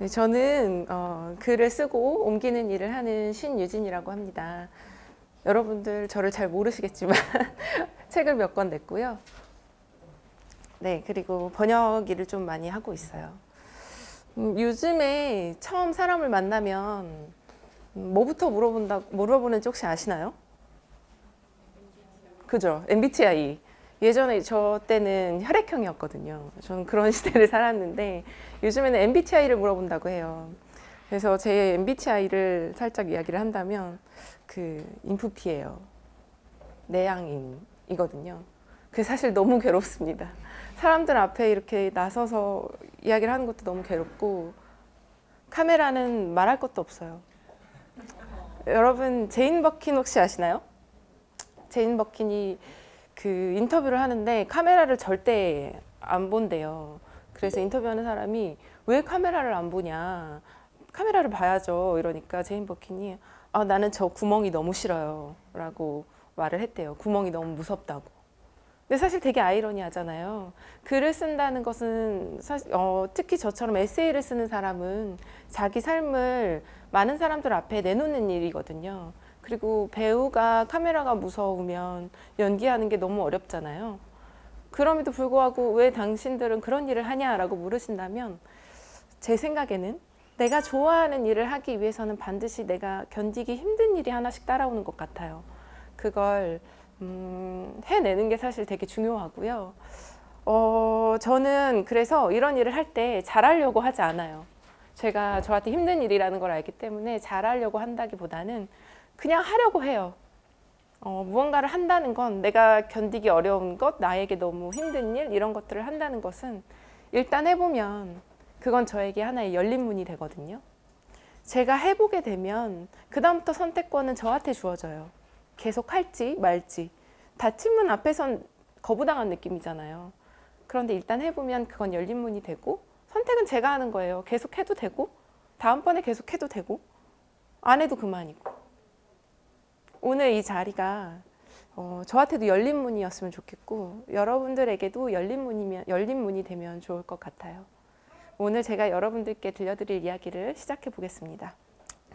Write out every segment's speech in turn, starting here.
네, 저는 글을 쓰고 옮기는 일을 하는 신유진이라고 합니다. 여러분들 저를 잘 모르시겠지만 책을 몇 권 냈고요. 네, 그리고 번역 일을 좀 많이 하고 있어요. 요즘에 처음 사람을 만나면 뭐부터 물어보는지 혹시 아시나요? 그죠? MBTI. 예전에 저 때는 혈액형이었거든요. 저는 그런 시대를 살았는데 요즘에는 MBTI를 물어본다고 해요. 그래서 제 MBTI를 살짝 이야기를 한다면 인프피예요. 내향인이거든요. 그게 사실 너무 괴롭습니다. 사람들 앞에 이렇게 나서서 이야기를 하는 것도 너무 괴롭고 카메라는 말할 것도 없어요. 여러분 제인 버킨 혹시 아시나요? 제인 버킨이 인터뷰를 하는데 카메라를 절대 안 본대요. 그래서 인터뷰하는 사람이 왜 카메라를 안 보냐? 카메라를 봐야죠. 이러니까 제인 버킨이 나는 저 구멍이 너무 싫어요. 라고 말을 했대요. 구멍이 너무 무섭다고. 근데 사실 되게 아이러니하잖아요. 글을 쓴다는 것은 특히 저처럼 에세이를 쓰는 사람은 자기 삶을 많은 사람들 앞에 내놓는 일이거든요. 그리고 배우가 카메라가 무서우면 연기하는 게 너무 어렵잖아요. 그럼에도 불구하고 왜 당신들은 그런 일을 하냐라고 물으신다면 제 생각에는 내가 좋아하는 일을 하기 위해서는 반드시 내가 견디기 힘든 일이 하나씩 따라오는 것 같아요. 그걸 해내는 게 사실 되게 중요하고요. 저는 그래서 이런 일을 할 때 잘하려고 하지 않아요. 제가 저한테 힘든 일이라는 걸 알기 때문에 잘하려고 한다기보다는 그냥 하려고 해요. 무언가를 한다는 건 내가 견디기 어려운 것, 나에게 너무 힘든 일, 이런 것들을 한다는 것은 일단 해보면 그건 저에게 하나의 열린 문이 되거든요. 제가 해보게 되면 그다음부터 선택권은 저한테 주어져요. 계속 할지 말지. 닫힌 문 앞에선 거부당한 느낌이잖아요. 그런데 일단 해보면 그건 열린 문이 되고 선택은 제가 하는 거예요. 계속 해도 되고 다음번에 계속 해도 되고 안 해도 그만이고. 오늘 이 자리가 저한테도 열린 문이었으면 좋겠고 여러분들에게도 열린 문이 되면 좋을 것 같아요. 오늘 제가 여러분들께 들려드릴 이야기를 시작해 보겠습니다.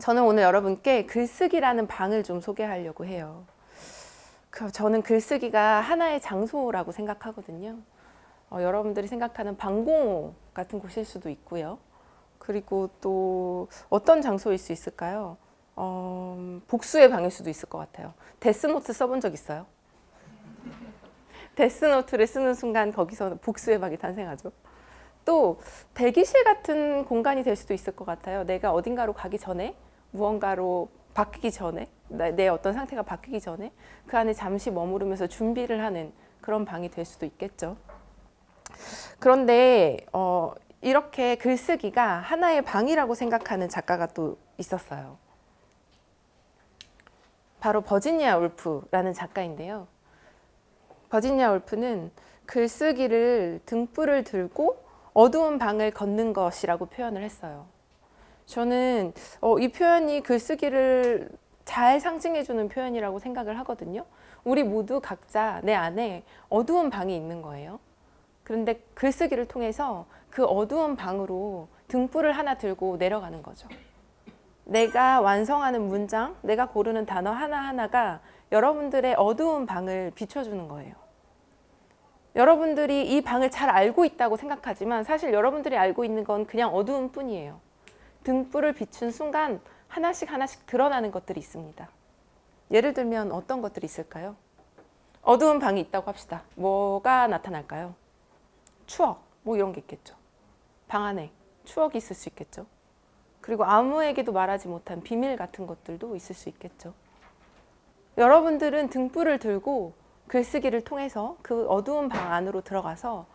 저는 오늘 여러분께 글쓰기라는 방을 좀 소개하려고 해요. 저는 글쓰기가 하나의 장소라고 생각하거든요. 여러분들이 생각하는 방공호 같은 곳일 수도 있고요. 그리고 또 어떤 장소일 수 있을까요? 복수의 방일 수도 있을 것 같아요. 데스노트 써본 적 있어요? 데스노트를 쓰는 순간 거기서 복수의 방이 탄생하죠. 또 대기실 같은 공간이 될 수도 있을 것 같아요. 내가 어딘가로 가기 전에 무언가로 바뀌기 전에 내 어떤 상태가 바뀌기 전에 그 안에 잠시 머무르면서 준비를 하는 그런 방이 될 수도 있겠죠. 그런데 이렇게 글쓰기가 하나의 방이라고 생각하는 작가가 또 있었어요. 바로 버지니아 울프라는 작가인데요. 버지니아 울프는 글쓰기를 등불을 들고 어두운 방을 걷는 것이라고 표현을 했어요. 저는 이 표현이 글쓰기를 잘 상징해주는 표현이라고 생각을 하거든요. 우리 모두 각자 내 안에 어두운 방이 있는 거예요. 그런데 글쓰기를 통해서 그 어두운 방으로 등불을 하나 들고 내려가는 거죠. 내가 완성하는 문장, 내가 고르는 단어 하나하나가 여러분들의 어두운 방을 비춰주는 거예요. 여러분들이 이 방을 잘 알고 있다고 생각하지만 사실 여러분들이 알고 있는 건 그냥 어두운 뿐이에요. 등불을 비춘 순간 하나씩 하나씩 드러나는 것들이 있습니다. 예를 들면 어떤 것들이 있을까요? 어두운 방이 있다고 합시다. 뭐가 나타날까요? 추억, 뭐 이런 게 있겠죠. 방 안에 추억이 있을 수 있겠죠. 그리고 아무에게도 말하지 못한 비밀 같은 것들도 있을 수 있겠죠. 여러분들은 등불을 들고 글쓰기를 통해서 그 어두운 방 안으로 들어가서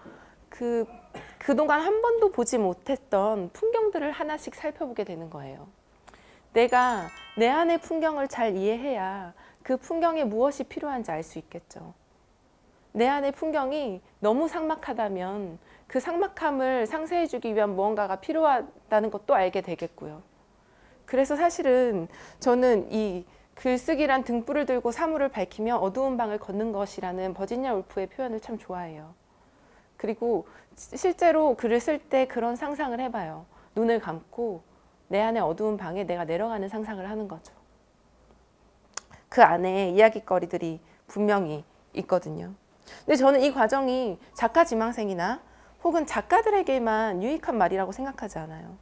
그동안 한 번도 보지 못했던 풍경들을 하나씩 살펴보게 되는 거예요. 내가 내 안의 풍경을 잘 이해해야 그 풍경에 무엇이 필요한지 알 수 있겠죠. 내 안의 풍경이 너무 삭막하다면 그 삭막함을 상쇄해주기 위한 무언가가 필요하다는 것도 알게 되겠고요. 그래서 사실은 저는 이 글쓰기란 등불을 들고 사물을 밝히며 어두운 방을 걷는 것이라는 버지니아 울프의 표현을 참 좋아해요. 그리고 실제로 글을 쓸 때 그런 상상을 해봐요. 눈을 감고 내 안에 어두운 방에 내가 내려가는 상상을 하는 거죠. 그 안에 이야깃거리들이 분명히 있거든요. 근데 저는 이 과정이 작가 지망생이나 혹은 작가들에게만 유익한 말이라고 생각하지 않아요.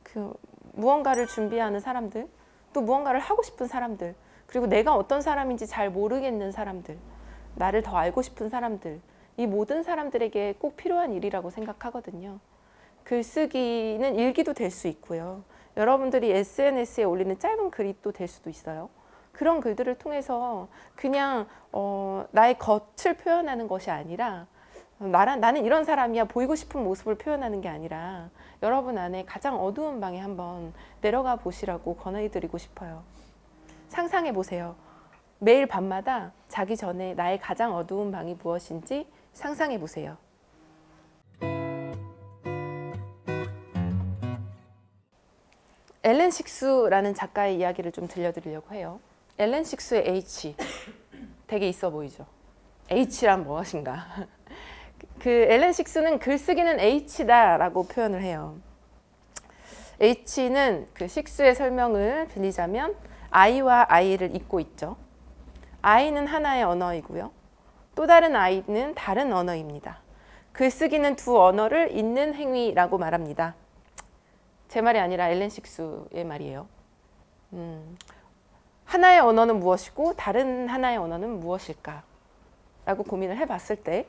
그 무언가를 준비하는 사람들, 또 무언가를 하고 싶은 사람들, 그리고 내가 어떤 사람인지 잘 모르겠는 사람들, 나를 더 알고 싶은 사람들, 이 모든 사람들에게 꼭 필요한 일이라고 생각하거든요. 글쓰기는 일기도 될 수 있고요. 여러분들이 SNS에 올리는 짧은 글이 또 될 수도 있어요. 그런 글들을 통해서 그냥 나의 겉을 표현하는 것이 아니라 나는 이런 사람이야 보이고 싶은 모습을 표현하는 게 아니라 여러분 안에 가장 어두운 방에 한번 내려가 보시라고 권해드리고 싶어요. 상상해 보세요. 매일 밤마다 자기 전에 나의 가장 어두운 방이 무엇인지 상상해 보세요. 앨런 식수라는 작가의 이야기를 좀 들려드리려고 해요. 앨런 식수의 H, 되게 있어 보이죠? H란 무엇인가? 그 앨런 식수는 글쓰기는 H다라고 표현을 해요. H는 그 식수의 설명을 빌리자면 I와 I를 잇고 있죠. I는 하나의 언어이고요. 또 다른 I는 다른 언어입니다. 글쓰기는 두 언어를 잇는 행위라고 말합니다. 제 말이 아니라 앨런 식수의 말이에요. 하나의 언어는 무엇이고 다른 하나의 언어는 무엇일까? 라고 고민을 해봤을 때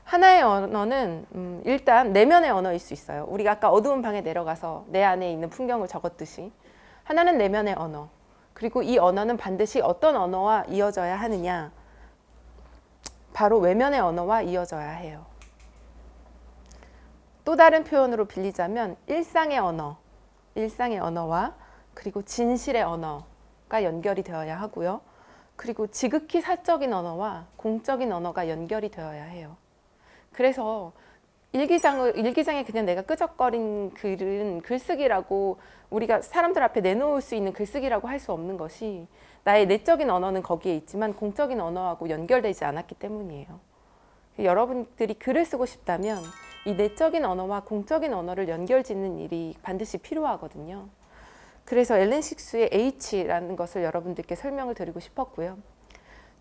하나의 언어는 일단 내면의 언어일 수 있어요. 우리가 아까 어두운 방에 내려가서 내 안에 있는 풍경을 적었듯이 하나는 내면의 언어, 그리고 이 언어는 반드시 어떤 언어와 이어져야 하느냐? 바로 외면의 언어와 이어져야 해요. 또 다른 표현으로 빌리자면 일상의 언어와 그리고 진실의 언어가 연결이 되어야 하고요. 그리고 지극히 사적인 언어와 공적인 언어가 연결이 되어야 해요. 그래서 일기장에 그냥 내가 끄적거린 글은 글쓰기라고 우리가 사람들 앞에 내놓을 수 있는 글쓰기라고 할 수 없는 것이 나의 내적인 언어는 거기에 있지만 공적인 언어하고 연결되지 않았기 때문이에요. 여러분들이 글을 쓰고 싶다면 이 내적인 언어와 공적인 언어를 연결짓는 일이 반드시 필요하거든요. 그래서 앨런 식수의 H라는 것을 여러분들께 설명을 드리고 싶었고요.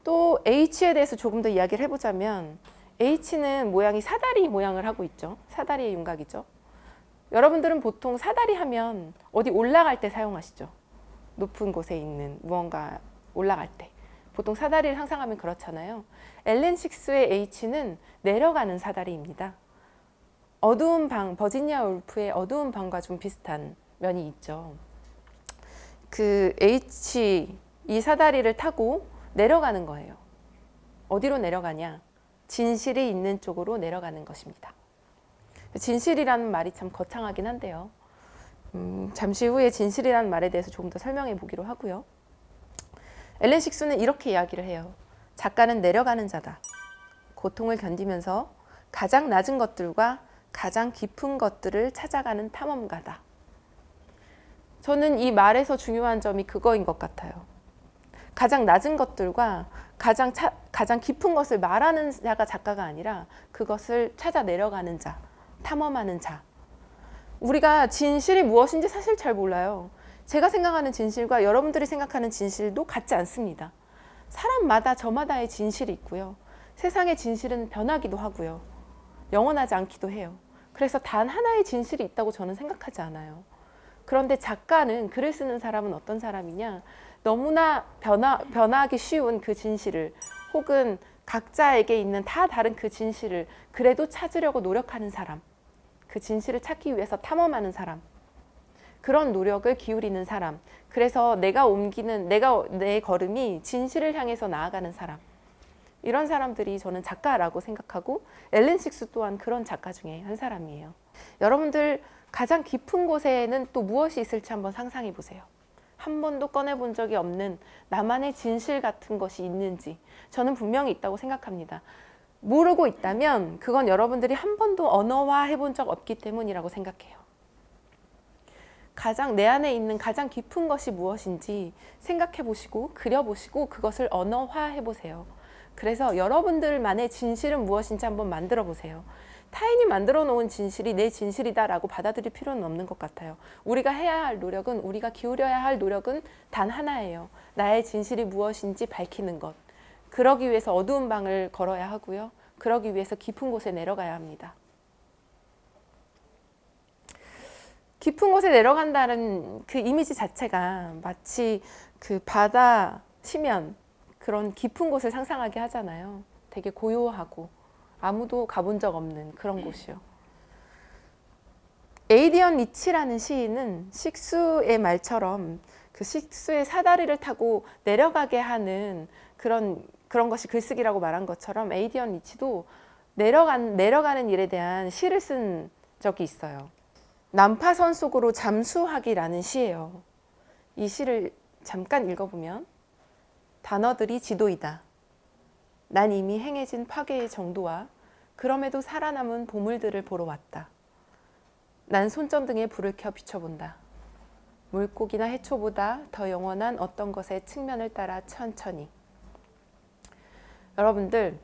또 H에 대해서 조금 더 이야기를 해보자면 H는 모양이 사다리 모양을 하고 있죠. 사다리의 윤곽이죠. 여러분들은 보통 사다리 하면 어디 올라갈 때 사용하시죠. 높은 곳에 있는 무언가 올라갈 때. 보통 사다리를 상상하면 그렇잖아요. 앨런 식수의 H는 내려가는 사다리입니다. 어두운 방, 버지니아 울프의 어두운 방과 좀 비슷한 면이 있죠. 그 H, 이 사다리를 타고 내려가는 거예요. 어디로 내려가냐? 진실이 있는 쪽으로 내려가는 것입니다. 진실이라는 말이 참 거창하긴 한데요. 잠시 후에 진실이라는 말에 대해서 조금 더 설명해 보기로 하고요. 앨런 식수는 이렇게 이야기를 해요. 작가는 내려가는 자다. 고통을 견디면서 가장 낮은 것들과 가장 깊은 것들을 찾아가는 탐험가다. 저는 이 말에서 중요한 점이 그거인 것 같아요. 가장 낮은 것들과 가장 깊은 것을 말하는 자가 작가가 아니라 그것을 찾아 내려가는 자, 탐험하는 자. 우리가 진실이 무엇인지 사실 잘 몰라요. 제가 생각하는 진실과 여러분들이 생각하는 진실도 같지 않습니다. 사람마다 저마다의 진실이 있고요. 세상의 진실은 변하기도 하고요. 영원하지 않기도 해요. 그래서 단 하나의 진실이 있다고 저는 생각하지 않아요. 그런데 작가는, 글을 쓰는 사람은 어떤 사람이냐? 너무나 변하기 쉬운 그 진실을, 혹은 각자에게 있는 다 다른 그 진실을 그래도 찾으려고 노력하는 사람, 그 진실을 찾기 위해서 탐험하는 사람, 그런 노력을 기울이는 사람, 그래서 내 걸음이 진실을 향해서 나아가는 사람, 이런 사람들이 저는 작가라고 생각하고 앨런 식수 또한 그런 작가 중에 한 사람이에요. 여러분들 가장 깊은 곳에는 또 무엇이 있을지 한번 상상해 보세요. 한 번도 꺼내본 적이 없는 나만의 진실 같은 것이 있는지 저는 분명히 있다고 생각합니다. 모르고 있다면 그건 여러분들이 한 번도 언어화 해본 적 없기 때문이라고 생각해요. 내 안에 있는 가장 깊은 것이 무엇인지 생각해 보시고 그려보시고 그것을 언어화해 보세요. 그래서 여러분들만의 진실은 무엇인지 한번 만들어 보세요. 타인이 만들어 놓은 진실이 내 진실이다라고 받아들일 필요는 없는 것 같아요. 우리가 해야 할 노력은, 우리가 기울여야 할 노력은 단 하나예요. 나의 진실이 무엇인지 밝히는 것. 그러기 위해서 어두운 방을 걸어야 하고요. 그러기 위해서 깊은 곳에 내려가야 합니다. 깊은 곳에 내려간다는 그 이미지 자체가 마치 그 바다 심연, 그런 깊은 곳을 상상하게 하잖아요. 되게 고요하고 아무도 가본 적 없는 그런 곳이요. 에이디언 리치라는 시인은 식수의 말처럼 그 식수의 사다리를 타고 내려가게 하는 그런 것이 글쓰기라고 말한 것처럼 에이디언 리치도 내려가는 일에 대한 시를 쓴 적이 있어요. 난파선 속으로 잠수하기라는 시예요. 이 시를 잠깐 읽어보면 단어들이 지도이다. 난 이미 행해진 파괴의 정도와 그럼에도 살아남은 보물들을 보러 왔다. 난 손전등에 불을 켜 비춰본다. 물고기나 해초보다 더 영원한 어떤 것의 측면을 따라 천천히. 여러분들,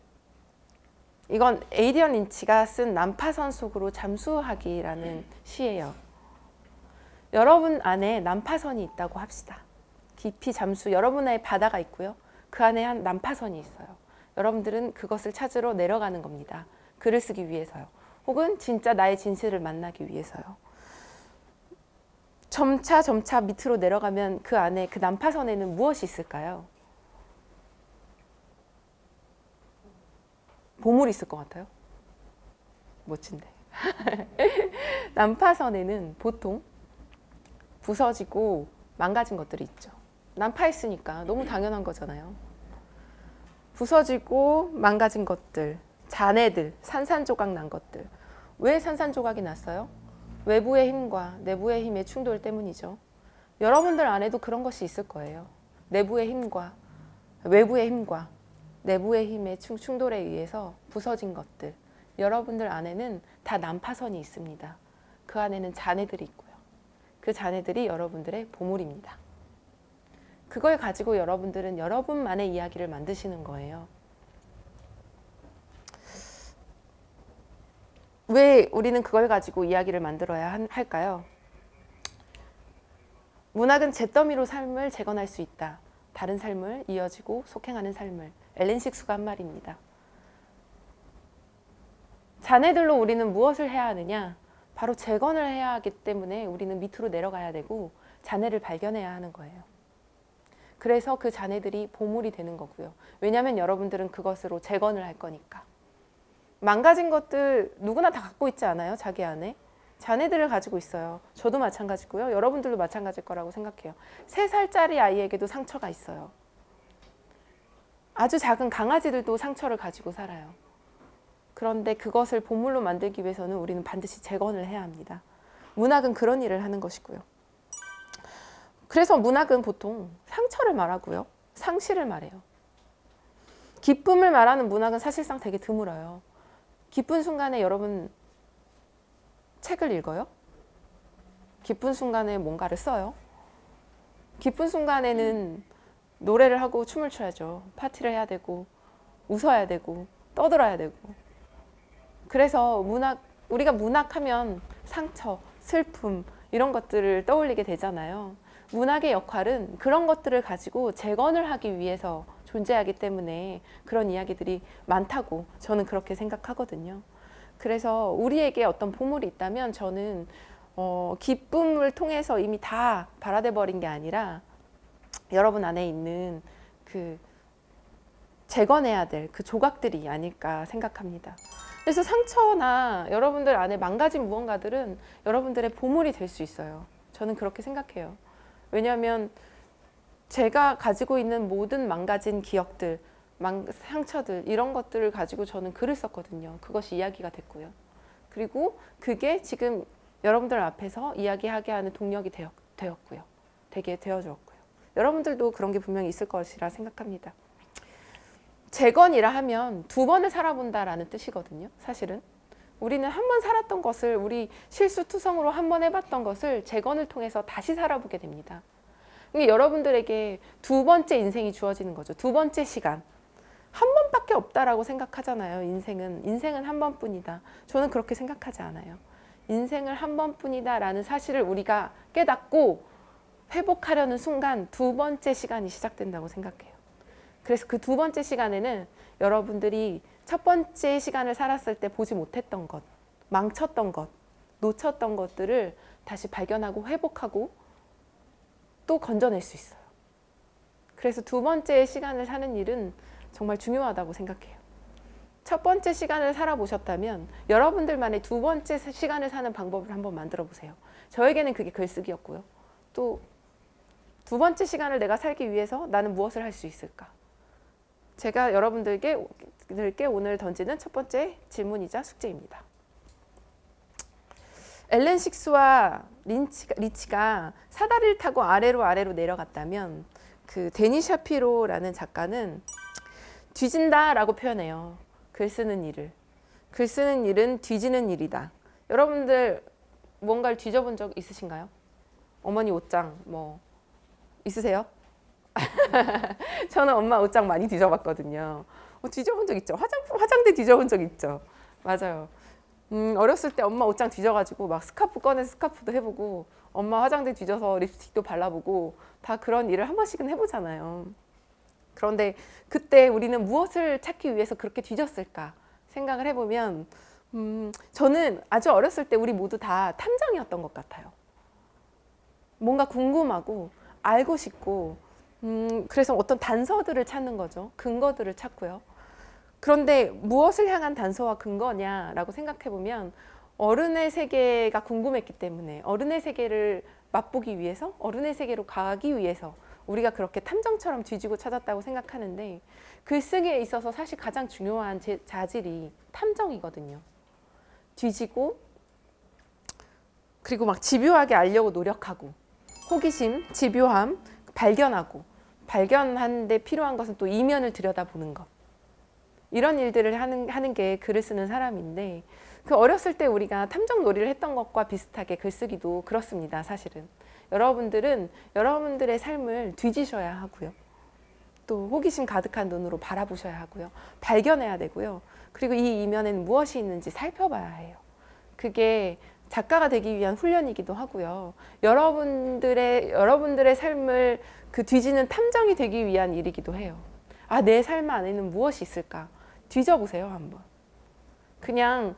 이건 에이디언 린치가 쓴 난파선 속으로 잠수하기라는 시예요. 여러분 안에 난파선이 있다고 합시다. 깊이 잠수, 여러분의 바다가 있고요. 그 안에 한 난파선이 있어요. 여러분들은 그것을 찾으러 내려가는 겁니다. 글을 쓰기 위해서요. 혹은 진짜 나의 진실을 만나기 위해서요. 점차 밑으로 내려가면 그 안에 그 난파선에는 무엇이 있을까요? 보물이 있을 것 같아요. 멋진데. 난파선에는 보통 부서지고 망가진 것들이 있죠. 난파했으니까 너무 당연한 거잖아요. 부서지고 망가진 것들, 잔해들, 산산조각 난 것들. 왜 산산조각이 났어요? 외부의 힘과 내부의 힘의 충돌 때문이죠. 여러분들 안에도 그런 것이 있을 거예요. 내부의 힘과 외부의 힘과 내부의 힘의 충돌에 의해서 부서진 것들. 여러분들 안에는 다 난파선이 있습니다. 그 안에는 잔해들이 있고요. 그 잔해들이 여러분들의 보물입니다. 그걸 가지고 여러분들은 여러분만의 이야기를 만드시는 거예요. 왜 우리는 그걸 가지고 이야기를 만들어야 할까요? 문학은 잿더미로 삶을 재건할 수 있다. 다른 삶을 이어지고 속행하는 삶을. 엘렌 식수가 한 말입니다. 잔해들로 우리는 무엇을 해야 하느냐? 바로 재건을 해야 하기 때문에 우리는 밑으로 내려가야 되고 잔해를 발견해야 하는 거예요. 그래서 그 잔해들이 보물이 되는 거고요. 왜냐하면 여러분들은 그것으로 재건을 할 거니까. 망가진 것들 누구나 다 갖고 있지 않아요? 자기 안에. 잔해들을 가지고 있어요. 저도 마찬가지고요. 여러분들도 마찬가지일 거라고 생각해요. 3살짜리 아이에게도 상처가 있어요. 아주 작은 강아지들도 상처를 가지고 살아요. 그런데 그것을 보물로 만들기 위해서는 우리는 반드시 재건을 해야 합니다. 문학은 그런 일을 하는 것이고요. 그래서 문학은 보통 상처를 말하고요. 상실을 말해요. 기쁨을 말하는 문학은 사실상 되게 드물어요. 기쁜 순간에 여러분 책을 읽어요? 기쁜 순간에 뭔가를 써요? 기쁜 순간에는 노래를 하고 춤을 춰야죠. 파티를 해야 되고 웃어야 되고 떠들어야 되고. 그래서 우리가 문학하면 상처, 슬픔 이런 것들을 떠올리게 되잖아요. 문학의 역할은 그런 것들을 가지고 재건을 하기 위해서 존재하기 때문에 그런 이야기들이 많다고 저는 그렇게 생각하거든요. 그래서 우리에게 어떤 보물이 있다면 저는 기쁨을 통해서 이미 다 발화돼 버린 게 아니라 여러분 안에 있는 그 재건해야 될 그 조각들이 아닐까 생각합니다. 그래서 상처나 여러분들 안에 망가진 무언가들은 여러분들의 보물이 될 수 있어요. 저는 그렇게 생각해요. 왜냐하면 제가 가지고 있는 모든 망가진 기억들, 상처들 이런 것들을 가지고 저는 글을 썼거든요. 그것이 이야기가 됐고요. 그리고 그게 지금 여러분들 앞에서 이야기하게 하는 동력이 되었고요. 되게 되어주었고요. 여러분들도 그런 게 분명히 있을 것이라 생각합니다. 재건이라 하면 2번을 살아본다라는 뜻이거든요. 사실은 우리는 한 번 살았던 것을, 우리 실수투성으로 한 번 해봤던 것을 재건을 통해서 다시 살아보게 됩니다. 그러니까 여러분들에게 2번째 인생이 주어지는 거죠. 2번째 시간. 한 번밖에 없다라고 생각하잖아요. 인생은 한 번뿐이다. 저는 그렇게 생각하지 않아요. 인생을 한 번뿐이다라는 사실을 우리가 깨닫고 회복하려는 순간 두 번째 시간이 시작된다고 생각해요. 그래서 그 두 번째 시간에는 여러분들이 첫 번째 시간을 살았을 때 보지 못했던 것, 망쳤던 것, 놓쳤던 것들을 다시 발견하고 회복하고 또 건져낼 수 있어요. 그래서 두 번째 시간을 사는 일은 정말 중요하다고 생각해요. 첫 번째 시간을 살아보셨다면 여러분들만의 두 번째 시간을 사는 방법을 한번 만들어 보세요. 저에게는 그게 글쓰기였고요. 또 두 번째 시간을 내가 살기 위해서 나는 무엇을 할 수 있을까? 제가 여러분들께 오늘 던지는 첫 번째 질문이자 숙제입니다. 앨런 식스와 리치가 사다리를 타고 아래로 내려갔다면 그 데니 샤피로라는 작가는 뒤진다라고 표현해요. 글 쓰는 일을. 글 쓰는 일은 뒤지는 일이다. 여러분들 뭔가를 뒤져본 적 있으신가요? 어머니 옷장 뭐 있으세요? 저는 엄마 옷장 많이 뒤져봤거든요. 뒤져본 적 있죠. 화장대 뒤져본 적 있죠. 맞아요. 어렸을 때 엄마 옷장 뒤져가지고 막 스카프 꺼내서 스카프도 해보고 엄마 화장대 뒤져서 립스틱도 발라보고 다 그런 일을 한 번씩은 해보잖아요. 그런데 그때 우리는 무엇을 찾기 위해서 그렇게 뒤졌을까 생각을 해보면 저는 아주 어렸을 때 우리 모두 다 탐정이었던 것 같아요. 뭔가 궁금하고 알고 싶고 그래서 어떤 단서들을 찾는 거죠. 근거들을 찾고요. 그런데 무엇을 향한 단서와 근거냐라고 생각해보면 어른의 세계가 궁금했기 때문에 어른의 세계를 맛보기 위해서 어른의 세계로 가기 위해서 우리가 그렇게 탐정처럼 뒤지고 찾았다고 생각하는데 글쓰기에 있어서 사실 가장 중요한 자질이 탐정이거든요. 뒤지고 그리고 막 집요하게 알려고 노력하고 호기심, 집요함, 발견하는데 필요한 것은 또 이면을 들여다보는 것. 이런 일들을 하는 게 글을 쓰는 사람인데 그 어렸을 때 우리가 탐정 놀이를 했던 것과 비슷하게 글쓰기도 그렇습니다. 사실은. 여러분들은 여러분들의 삶을 뒤지셔야 하고요. 또 호기심 가득한 눈으로 바라보셔야 하고요. 발견해야 되고요. 그리고 이 이면에는 무엇이 있는지 살펴봐야 해요. 그게 작가가 되기 위한 훈련이기도 하고요. 여러분들의 삶을 그 뒤지는 탐정이 되기 위한 일이기도 해요. 아, 내 삶 안에는 무엇이 있을까? 뒤져보세요, 한번. 그냥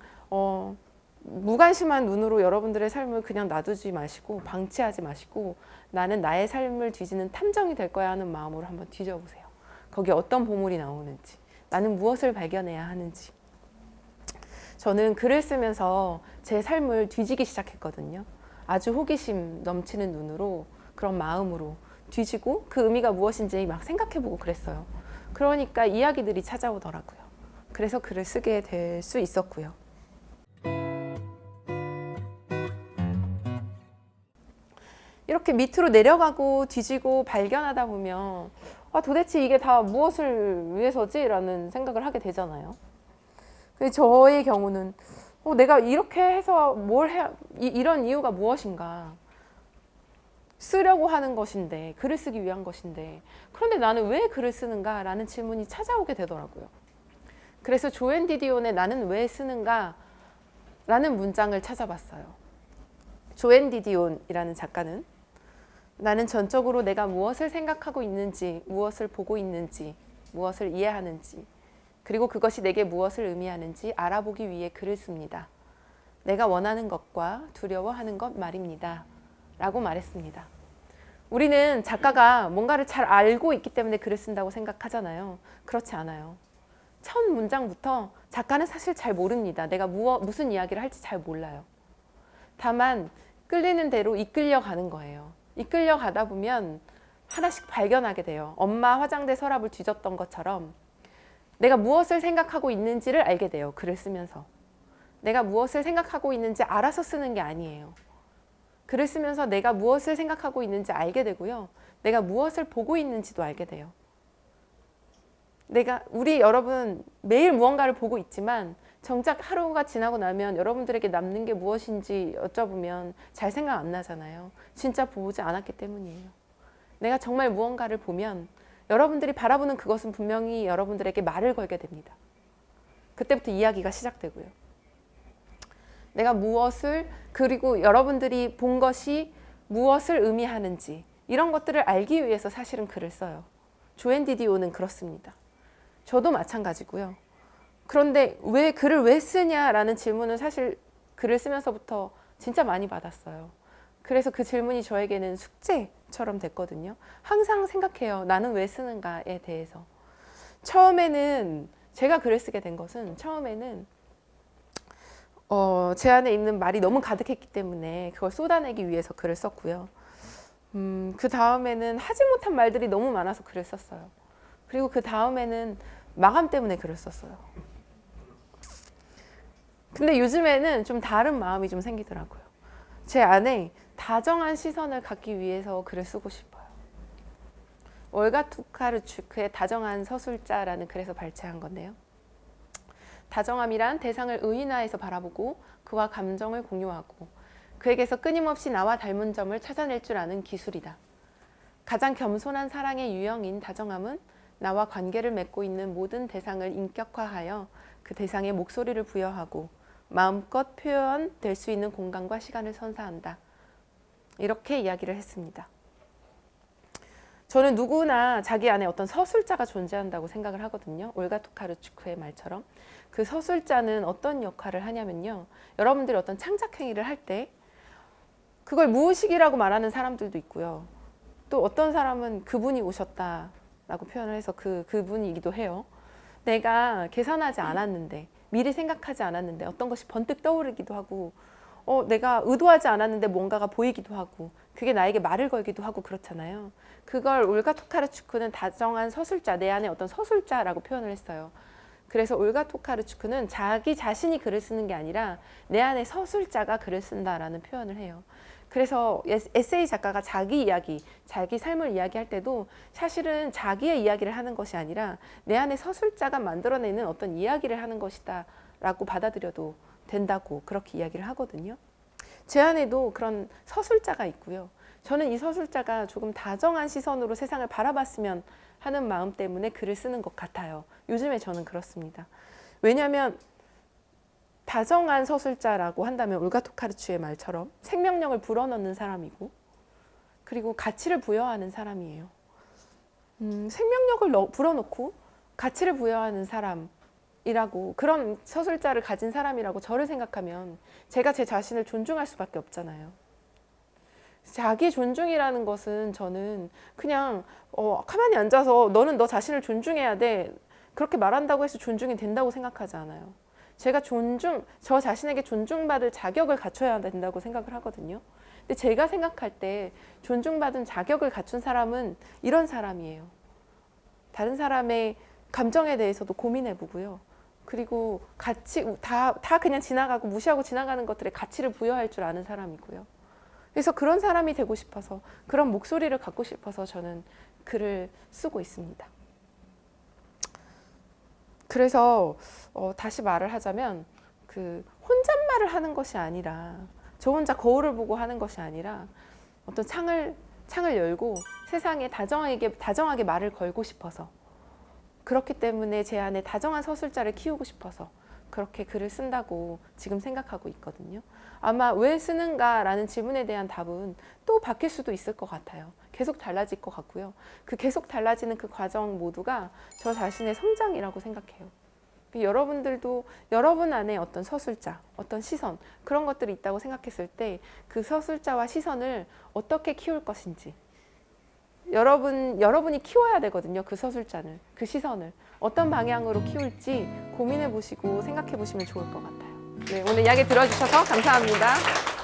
무관심한 눈으로 여러분들의 삶을 그냥 놔두지 마시고 방치하지 마시고 나는 나의 삶을 뒤지는 탐정이 될 거야 하는 마음으로 한번 뒤져보세요. 거기에 어떤 보물이 나오는지, 나는 무엇을 발견해야 하는지. 저는 글을 쓰면서 제 삶을 뒤지기 시작했거든요. 아주 호기심 넘치는 눈으로 그런 마음으로 뒤지고 그 의미가 무엇인지 막 생각해보고 그랬어요. 그러니까 이야기들이 찾아오더라고요. 그래서 글을 쓰게 될 수 있었고요. 이렇게 밑으로 내려가고 뒤지고 발견하다 보면 도대체 이게 다 무엇을 위해서지? 라는 생각을 하게 되잖아요. 저의 경우는 내가 이렇게 해서 뭘 해야 이런 이유가 무엇인가? 쓰려고 하는 것인데 글을 쓰기 위한 것인데 그런데 나는 왜 글을 쓰는가? 라는 질문이 찾아오게 되더라고요. 그래서 조앤 디디온의 나는 왜 쓰는가? 라는 문장을 찾아봤어요. 조앤 디디온이라는 작가는 나는 전적으로 내가 무엇을 생각하고 있는지, 무엇을 보고 있는지, 무엇을 이해하는지, 그리고 그것이 내게 무엇을 의미하는지 알아보기 위해 글을 씁니다. 내가 원하는 것과 두려워하는 것 말입니다. 라고 말했습니다. 우리는 작가가 뭔가를 잘 알고 있기 때문에 글을 쓴다고 생각하잖아요. 그렇지 않아요. 첫 문장부터 작가는 사실 잘 모릅니다. 내가 무슨 이야기를 할지 잘 몰라요. 다만 끌리는 대로 이끌려가는 거예요. 이끌려가다 보면 하나씩 발견하게 돼요. 엄마 화장대 서랍을 뒤졌던 것처럼 내가 무엇을 생각하고 있는지를 알게 돼요. 글을 쓰면서. 내가 무엇을 생각하고 있는지 알아서 쓰는 게 아니에요. 글을 쓰면서 내가 무엇을 생각하고 있는지 알게 되고요. 내가 무엇을 보고 있는지도 알게 돼요. 우리 여러분 매일 무언가를 보고 있지만 정작 하루가 지나고 나면 여러분들에게 남는 게 무엇인지 여쭤보면 잘 생각 안 나잖아요. 진짜 보지 않았기 때문이에요. 내가 정말 무언가를 보면 여러분들이 바라보는 그것은 분명히 여러분들에게 말을 걸게 됩니다. 그때부터 이야기가 시작되고요. 내가 무엇을, 그리고 여러분들이 본 것이 무엇을 의미하는지 이런 것들을 알기 위해서 사실은 글을 써요. 조앤 디디오는 그렇습니다. 저도 마찬가지고요. 그런데 글을 왜 쓰냐라는 질문은 사실 글을 쓰면서부터 진짜 많이 받았어요. 그래서 그 질문이 저에게는 숙제처럼 됐거든요. 항상 생각해요. 나는 왜 쓰는가에 대해서. 처음에는 제가 글을 쓰게 된 것은 처음에는 제 안에 있는 말이 너무 가득했기 때문에 그걸 쏟아내기 위해서 글을 썼고요. 그 다음에는 하지 못한 말들이 너무 많아서 글을 썼어요. 그리고 그 다음에는 마감 때문에 글을 썼어요. 근데 요즘에는 좀 다른 마음이 좀 생기더라고요. 제 안에 다정한 시선을 갖기 위해서 글을 쓰고 싶어요. 올가 투카르추크의 다정한 서술자라는 글에서 발췌한 건데요. 다정함이란 대상을 의인화해서 바라보고 그와 감정을 공유하고 그에게서 끊임없이 나와 닮은 점을 찾아낼 줄 아는 기술이다. 가장 겸손한 사랑의 유형인 다정함은 나와 관계를 맺고 있는 모든 대상을 인격화하여 그 대상의 목소리를 부여하고 마음껏 표현될 수 있는 공간과 시간을 선사한다. 이렇게 이야기를 했습니다. 저는 누구나 자기 안에 어떤 서술자가 존재한다고 생각을 하거든요. 올가 토카르추크의 말처럼. 그 서술자는 어떤 역할을 하냐면요. 여러분들이 어떤 창작 행위를 할 때 그걸 무의식이라고 말하는 사람들도 있고요. 또 어떤 사람은 그분이 오셨다라고 표현을 해서 그분이기도 해요. 내가 계산하지 않았는데, 미리 생각하지 않았는데 어떤 것이 번뜩 떠오르기도 하고 내가 의도하지 않았는데 뭔가가 보이기도 하고 그게 나에게 말을 걸기도 하고 그렇잖아요. 그걸 올가 토카르추크는 다정한 서술자, 내 안에 어떤 서술자라고 표현을 했어요. 그래서 올가 토카르추크는 자기 자신이 글을 쓰는 게 아니라 내 안에 서술자가 글을 쓴다라는 표현을 해요. 그래서 에세이 작가가 자기 이야기, 자기 삶을 이야기할 때도 사실은 자기의 이야기를 하는 것이 아니라 내 안에 서술자가 만들어내는 어떤 이야기를 하는 것이다 라고 받아들여도 된다고 그렇게 이야기를 하거든요. 제 안에도 그런 서술자가 있고요. 저는 이 서술자가 조금 다정한 시선으로 세상을 바라봤으면 하는 마음 때문에 글을 쓰는 것 같아요. 요즘에 저는 그렇습니다. 왜냐하면 다정한 서술자라고 한다면 올가 토카르추의 말처럼 생명력을 불어넣는 사람이고 그리고 가치를 부여하는 사람이에요. 생명력을 불어넣고 가치를 부여하는 사람이라고, 그런 서술자를 가진 사람이라고 저를 생각하면 제가 제 자신을 존중할 수밖에 없잖아요. 자기 존중이라는 것은 저는 그냥 가만히 앉아서 너는 너 자신을 존중해야 돼 그렇게 말한다고 해서 존중이 된다고 생각하지 않아요. 제가 저 자신에게 존중받을 자격을 갖춰야 된다고 생각을 하거든요. 근데 제가 생각할 때 존중받은 자격을 갖춘 사람은 이런 사람이에요. 다른 사람의 감정에 대해서도 고민해보고요. 그리고 다 그냥 지나가고 무시하고 지나가는 것들에 가치를 부여할 줄 아는 사람이고요. 그래서 그런 사람이 되고 싶어서, 그런 목소리를 갖고 싶어서 저는 글을 쓰고 있습니다. 그래서 다시 말을 하자면 혼잣말을 하는 것이 아니라, 저 혼자 거울을 보고 하는 것이 아니라 어떤 창을 열고 세상에 다정하게 말을 걸고 싶어서, 그렇기 때문에 제 안에 다정한 서술자를 키우고 싶어서 그렇게 글을 쓴다고 지금 생각하고 있거든요. 아마 왜 쓰는가라는 질문에 대한 답은 또 바뀔 수도 있을 것 같아요. 계속 달라질 것 같고요. 그 계속 달라지는 그 과정 모두가 저 자신의 성장이라고 생각해요. 여러분들도 여러분 안에 어떤 서술자, 어떤 시선, 그런 것들이 있다고 생각했을 때 그 서술자와 시선을 어떻게 키울 것인지, 여러분이 키워야 되거든요. 그 서술자를, 그 시선을 어떤 방향으로 키울지 고민해 보시고 생각해 보시면 좋을 것 같아요. 네, 오늘 이야기 들어주셔서 감사합니다.